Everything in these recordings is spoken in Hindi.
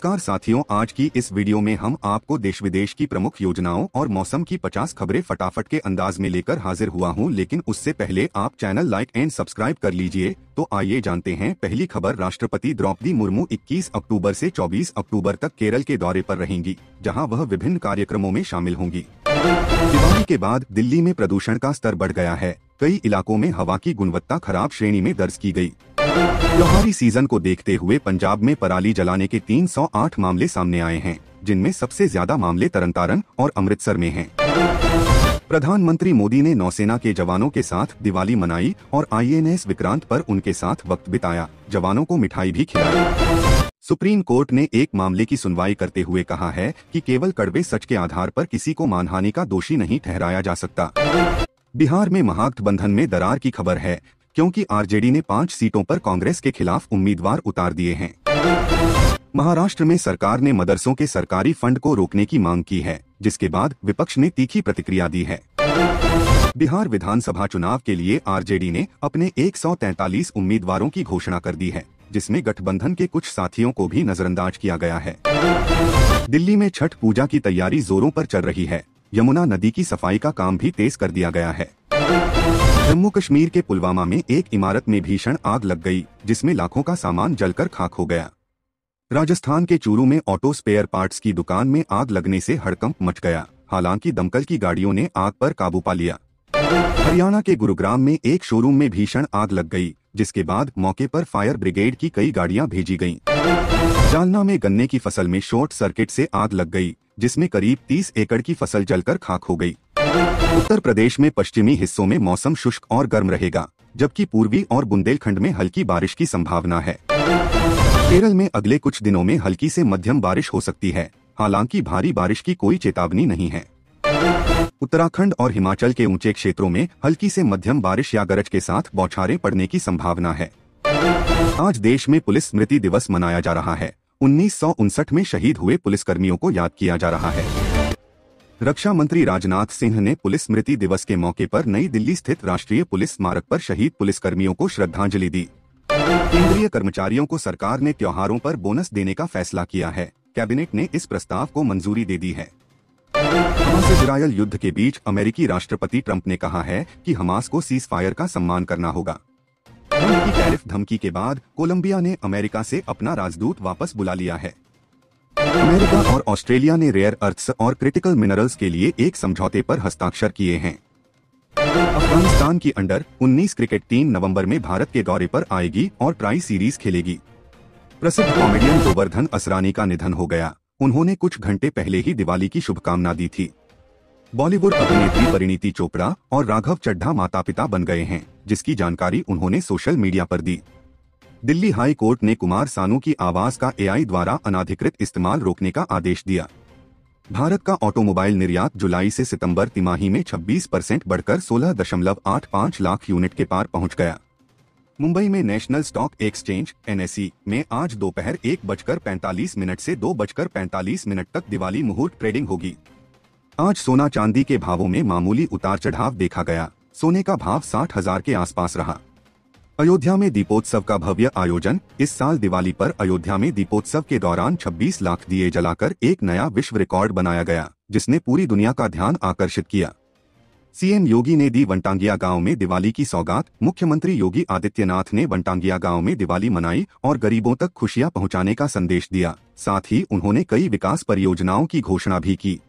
नमस्कार साथियों, आज की इस वीडियो में हम आपको देश विदेश की प्रमुख योजनाओं और मौसम की 50 खबरें फटाफट के अंदाज में लेकर हाजिर हुआ हूं, लेकिन उससे पहले आप चैनल लाइक एंड सब्सक्राइब कर लीजिए। तो आइए जानते हैं पहली खबर। राष्ट्रपति द्रौपदी मुर्मू 21 अक्टूबर से 24 अक्टूबर तक केरल के दौरे पर रहेंगी, जहां वह विभिन्न कार्यक्रमों में शामिल होंगी। दिवाली के बाद दिल्ली में प्रदूषण का स्तर बढ़ गया है। कई इलाकों में हवा की गुणवत्ता खराब श्रेणी में दर्ज की गई। त्योहारी सीजन को देखते हुए पंजाब में पराली जलाने के 308 मामले सामने आए हैं, जिनमें सबसे ज्यादा मामले तरनतारन और अमृतसर में हैं। प्रधानमंत्री मोदी ने नौसेना के जवानों के साथ दिवाली मनाई और INS विक्रांत पर उनके साथ वक्त बिताया। जवानों को मिठाई भी खिलाई। सुप्रीम कोर्ट ने एक मामले की सुनवाई करते हुए कहा है कि केवल कड़वे सच के आधार पर किसी को मानहानि का दोषी नहीं ठहराया जा सकता। बिहार में महागठबंधन में दरार की खबर है, क्योंकि RJD ने 5 सीटों पर कांग्रेस के खिलाफ उम्मीदवार उतार दिए हैं। महाराष्ट्र में सरकार ने मदरसों के सरकारी फंड को रोकने की मांग की है, जिसके बाद विपक्ष ने तीखी प्रतिक्रिया दी है। बिहार विधानसभा चुनाव के लिए RJD ने अपने 143 उम्मीदवारों की घोषणा कर दी है, जिसमें गठबंधन के कुछ साथियों को भी नजरअंदाज किया गया है। दिल्ली में छठ पूजा की तैयारी जोरों पर चल रही है। यमुना नदी की सफाई का काम भी तेज कर दिया गया है। जम्मू कश्मीर के पुलवामा में एक इमारत में भीषण आग लग गई, जिसमें लाखों का सामान जलकर खाक हो गया। राजस्थान के चूरू में ऑटो स्पेयर पार्ट्स की दुकान में आग लगने से हड़कंप मच गया। हालांकि दमकल की गाड़ियों ने आग पर काबू पा लिया। हरियाणा के गुरुग्राम में एक शोरूम में भीषण आग लग गई, जिसके बाद मौके पर फायर ब्रिगेड की कई गाड़ियां भेजी गईं। जालना में गन्ने की फसल में शॉर्ट सर्किट से आग लग गई, जिसमें करीब 30 एकड़ की फसल जलकर खाक हो गई। उत्तर प्रदेश में पश्चिमी हिस्सों में मौसम शुष्क और गर्म रहेगा, जबकि पूर्वी और बुंदेलखंड में हल्की बारिश की संभावना है। केरल में अगले कुछ दिनों में हल्की से मध्यम बारिश हो सकती है, हालांकि भारी बारिश की कोई चेतावनी नहीं है। उत्तराखंड और हिमाचल के ऊंचे क्षेत्रों में हल्की से मध्यम बारिश या गरज के साथ बौछारें पड़ने की संभावना है। आज देश में पुलिस स्मृति दिवस मनाया जा रहा है। 1959 में शहीद हुए पुलिसकर्मियों को याद किया जा रहा है। रक्षा मंत्री राजनाथ सिंह ने पुलिस स्मृति दिवस के मौके पर नई दिल्ली स्थित राष्ट्रीय पुलिस स्मारक पर शहीद पुलिसकर्मियों को श्रद्धांजलि दी। केंद्रीय कर्मचारियों को सरकार ने त्योहारों पर बोनस देने का फैसला किया है। कैबिनेट ने इस प्रस्ताव को मंजूरी दे दी है। हमास इजरायल युद्ध के बीच अमेरिकी राष्ट्रपति ट्रंप ने कहा है कि हमास को सीज फायर का सम्मान करना होगा। ट्रंप की टैरिफ धमकी के बाद कोलंबिया ने अमेरिका से अपना राजदूत वापस बुला लिया है। अमेरिका और ऑस्ट्रेलिया ने रेयर अर्थ्स और क्रिटिकल मिनरल्स के लिए एक समझौते पर हस्ताक्षर किए हैं। अफगानिस्तान की अंडर-19 क्रिकेट टीम नवंबर में भारत के दौरे पर आएगी और ट्राई सीरीज खेलेगी। प्रसिद्ध कॉमेडियन गोवर्धन असरानी का निधन हो गया। उन्होंने कुछ घंटे पहले ही दिवाली की शुभकामना दी थी। बॉलीवुड अभिनेत्री परिणीति चोपड़ा और राघव चड्ढा माता पिता बन गए हैं, जिसकी जानकारी उन्होंने सोशल मीडिया पर दी। दिल्ली हाई कोर्ट ने कुमार सानू की आवाज का AI द्वारा अनाधिकृत इस्तेमाल रोकने का आदेश दिया। भारत का ऑटोमोबाइल निर्यात जुलाई से सितंबर तिमाही में 26% बढ़कर 16.85 लाख यूनिट के पार पहुंच गया। मुंबई में नेशनल स्टॉक एक्सचेंज NSE में आज दोपहर 1:45 से 2:45 तक दिवाली मुहूर्त ट्रेडिंग होगी। आज सोना चांदी के भावों में मामूली उतार चढ़ाव देखा गया। सोने का भाव 60,000 के आसपास रहा। अयोध्या में दीपोत्सव का भव्य आयोजन। इस साल दिवाली पर अयोध्या में दीपोत्सव के दौरान 26 लाख दिए जलाकर एक नया विश्व रिकॉर्ड बनाया गया, जिसने पूरी दुनिया का ध्यान आकर्षित किया। CM योगी ने दी वनटांगिया गांव में दिवाली की सौगात। मुख्यमंत्री योगी आदित्यनाथ ने वनटांगिया गांव में दिवाली मनाई और गरीबों तक खुशियां पहुंचाने का संदेश दिया। साथ ही उन्होंने कई विकास परियोजनाओं की घोषणा भी की।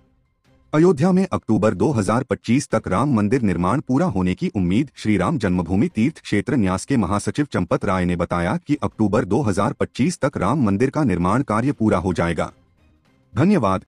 अयोध्या में अक्टूबर 2025 तक राम मंदिर निर्माण पूरा होने की उम्मीद। श्री राम जन्मभूमि तीर्थ क्षेत्र न्यास के महासचिव चंपत राय ने बताया कि अक्टूबर 2025 तक राम मंदिर का निर्माण कार्य पूरा हो जाएगा। धन्यवाद।